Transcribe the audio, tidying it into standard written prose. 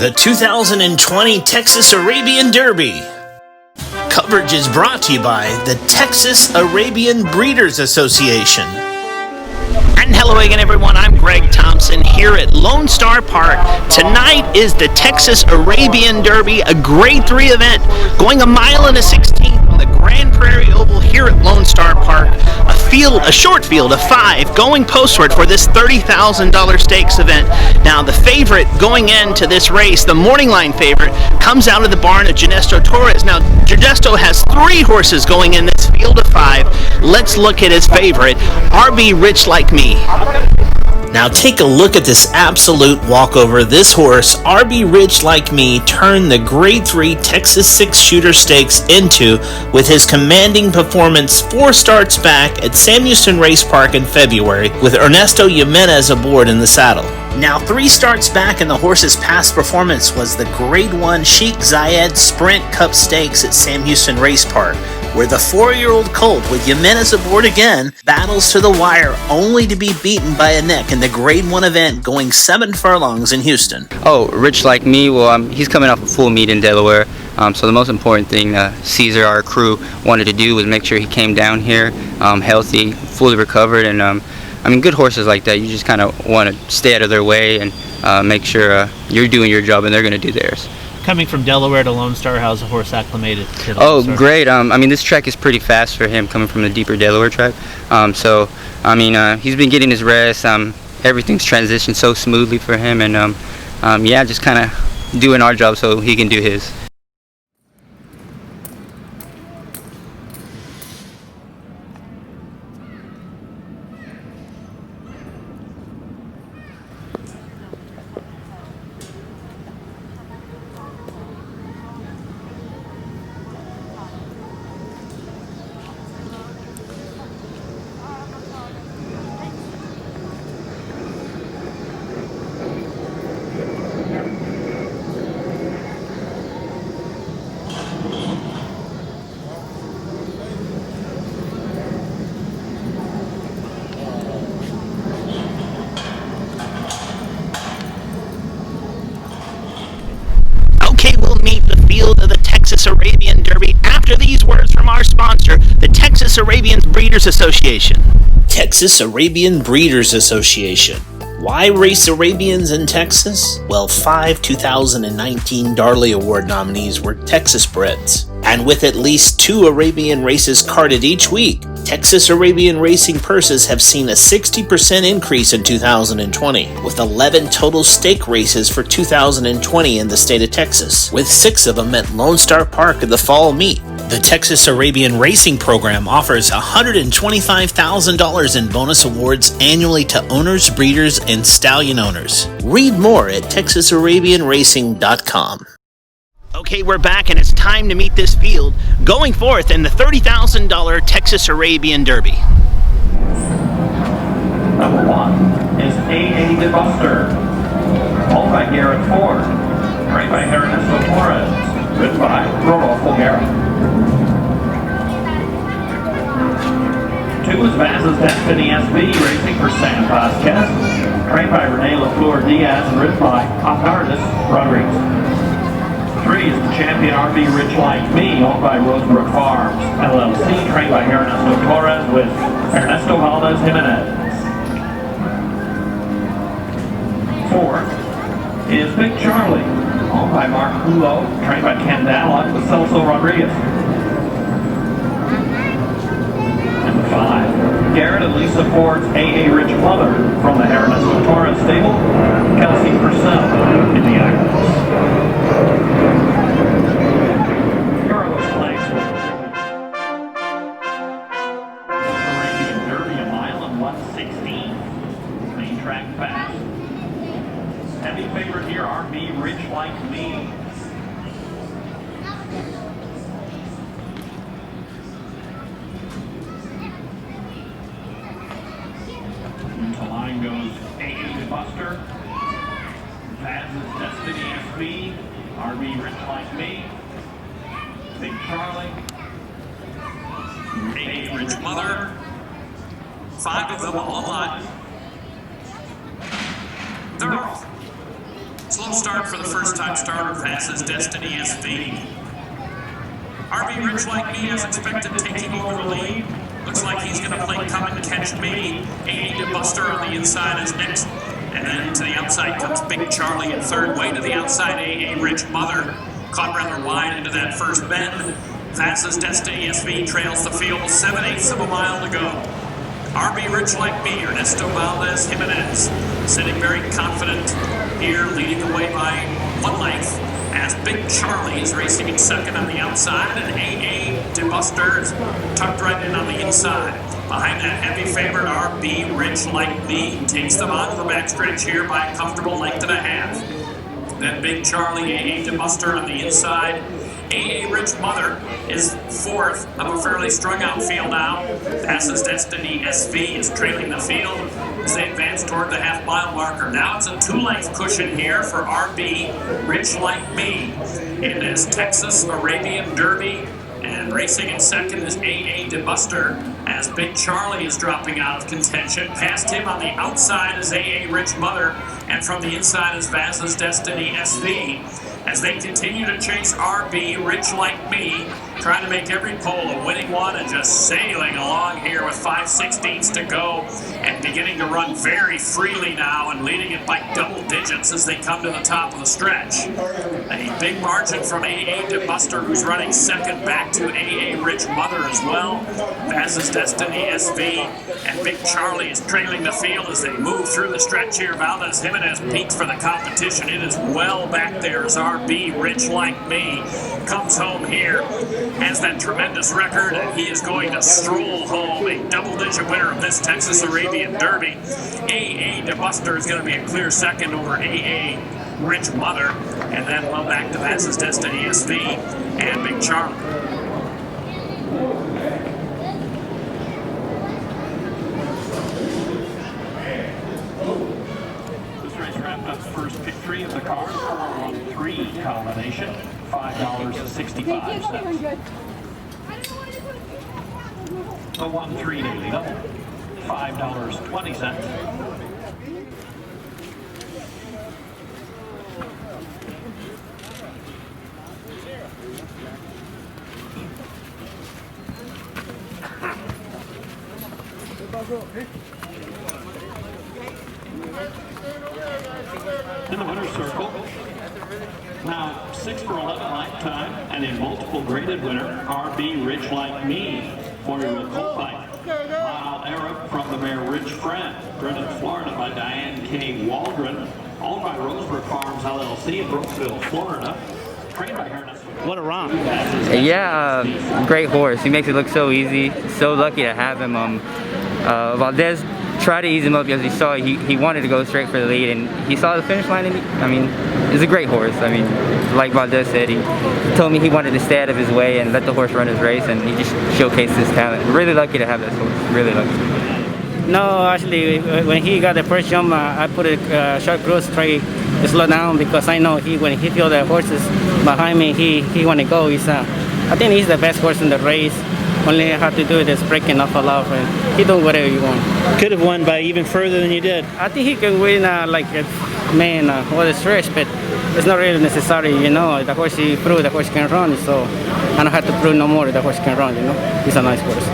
The 2020 Texas Arabian Derby. Coverage is brought to you by the Texas Arabian Breeders Association. And hello again, everyone. I'm Greg Thompson here at Lone Star Park. Tonight is the Texas Arabian Derby, a Grade 3 event, going a mile and a 16th on the Grand Prairie Oval here at Lone Star Park. A short field of 5 going postward for this $30,000 stakes event. Now, the favorite going into this race, the morning line favorite, comes out of the barn of Ernesto Torres. Now, Ernesto has 3 horses going in this field of 5. Let's look at his favorite, RB Rich Like Me. Now take a look at this absolute walkover. This horse, RB Rich Like Me, turned the Grade 3 Texas 6 Shooter Stakes into with his commanding performance 4 starts back at Sam Houston Race Park in February with Ernesto Jimenez aboard in the saddle. Now 3 starts back in the horse's past performance was the Grade 1 Sheikh Zayed Sprint Cup Stakes at Sam Houston Race Park, where the 4-year-old colt with Jimenez aboard again battles to the wire only to be beaten by a neck in the Grade 1 event going 7 furlongs in Houston. Oh, Rich Like Me, well, he's coming off a full meet in Delaware, so the most important thing Caesar, our crew, wanted to do was make sure he came down here healthy, fully recovered, and good horses like that, you just kind of want to stay out of their way and make sure you're doing your job and they're going to do theirs. Coming from Delaware to Lone Star, how's the horse acclimated to the Lone Star? Great. This track is pretty fast for him coming from the deeper Delaware track. He's been getting his rest. Everything's transitioned so smoothly for him, and just kind of doing our job so he can do his. Meet the field of the Texas Arabian Derby after these words from our sponsor, the Texas Arabian Breeders Association. Texas Arabian Breeders Association. Why race Arabians in Texas? Well, 5 2019 Darley Award nominees were Texas breds. And with at least 2 Arabian races carded each week, Texas Arabian racing purses have seen a 60% increase in 2020, with 11 total stake races for 2020 in the state of Texas, with 6 of them at Lone Star Park in the fall meet. The Texas Arabian Racing Program offers $125,000 in bonus awards annually to owners, breeders, and stallion owners. Read more at texasarabianracing.com. Okay, we're back, and it's time to meet this field going forth in the $30,000 Texas Arabian Derby. Number 1 is A.A. DeBuster, owned by Garrett Ford, trained by Ernesto Torres, written by Rodolfo Guerra. 2 is Vaz's Destiny SB, racing for Sam Vasquez, trained by Rene LaFleur Diaz and written by Octardis Rodriguez. 3 is the champion RB Rich Like Me, owned by Rosebrook Farms, LLC, trained by Ernesto Torres with Ernesto Valdez Jimenez. 4 is Big Charlie, owned by Mark Hulo, trained by Ken Dallon with Celso Rodriguez. Number 5, Garrett and Lisa Ford's A.A. Rich Mother from the Ernesto Torres stable, Kelsey Purcell, Indianapolis. Arabian Derby, a mile and 1/16. Main track fast. Heavy favorite here, RB Rich Like Me. Into line goes A.A. DeBuster, Vaz's Destiny SB, RB Rich Like Me, Big Charlie, A.A. Rich Mother, 5 of them all alive. They're off. Slow Lone Star for the first time starter passes Destiny SV. RB Rich Like Me as expected taking over the lead. Looks like he's going to play Come and Catch Me. A.A. Buster on the inside is next. And then to the outside comes Big Charlie in third. Way to the outside, A.A. Rich Mother. Caught rather wide into that first bend. Passes Destiny SV, trails the field 7/8 of a mile to go. RB Rich Like Me, Ernesto Valdez Jimenez, sitting very confident here, leading the way by 1 length, as Big Charlie is racing in second on the outside, and A.A. DeBuster is tucked right in on the inside. Behind that heavy favorite, RB Rich Like Me takes them on to the backstretch here by a comfortable length and a half. Then Big Charlie, A.A. DeBuster on the inside. A.A. Rich Mother is fourth of a fairly strung out field now. Passes Destiny SV, is trailing the field as they advance toward the half-mile marker. Now it's a 2-length cushion here for RB Rich Like Me in this Texas Arabian Derby. And racing in second is A.A. DeBuster as Big Charlie is dropping out of contention. Past him on the outside is A.A. Rich Mother, and from the inside is Vaz's Destiny SV. As they continue to chase RB Rich Like Me, trying to make every pole a winning one and just sailing along here with 5/16 to go and beginning to run very freely now and leading it by double digits as they come to the top of the stretch. A big margin from A.A. DeBuster, who's running second, back to A.A. Rich Mother as well. Vaz's Destiny SV and Big Charlie is trailing the field as they move through the stretch here. Valdez Jimenez peaks for the competition. It is well back there as RB Rich Like Me comes home here, has that tremendous record, and he is going to stroll home a double-digit winner of this Texas Arabian Derby. A.A. DeBuster is going to be a clear second over A.A. Rich Mother, and then well back to Vaz's Destiny SV and Big Charlie. This race wrapped up first victory of the card, 4-1-3 combination, $5.65. The 1-3 daily double, $5.20. In the winner's circle, now 6 for 11 lifetime and a multiple graded winner, RB Rich Like Me, 4-year-old colt bike. Lyle Arab from the mare Rich Friend, bred in Florida by Diane K. Waldron, owned by Roseburg Farms LLC in Brooksville, Florida. Trained by Ernest. What a romp. Yeah, great horse. He makes it look so easy. So lucky to have him. Valdez tried to ease him up because he saw he wanted to go straight for the lead, and he saw the finish line. And it's a great horse. Like Valdez said, he told me he wanted to stay out of his way and let the horse run his race, and he just showcased his talent. Really lucky to have that horse. Really lucky. No, actually, when he got the first jump, I put a short cruise to try to slow down because I know when he feel the horses behind me, he want to go. I think he's the best horse in the race. Only have to do it is breaking off a lot, and he do whatever you want. Could have won by even further than you did. I think he can win all the stretch, but it's not really necessary, The horse he proved the horse can run, so I don't have to prove no more the horse can run, He's a nice horse.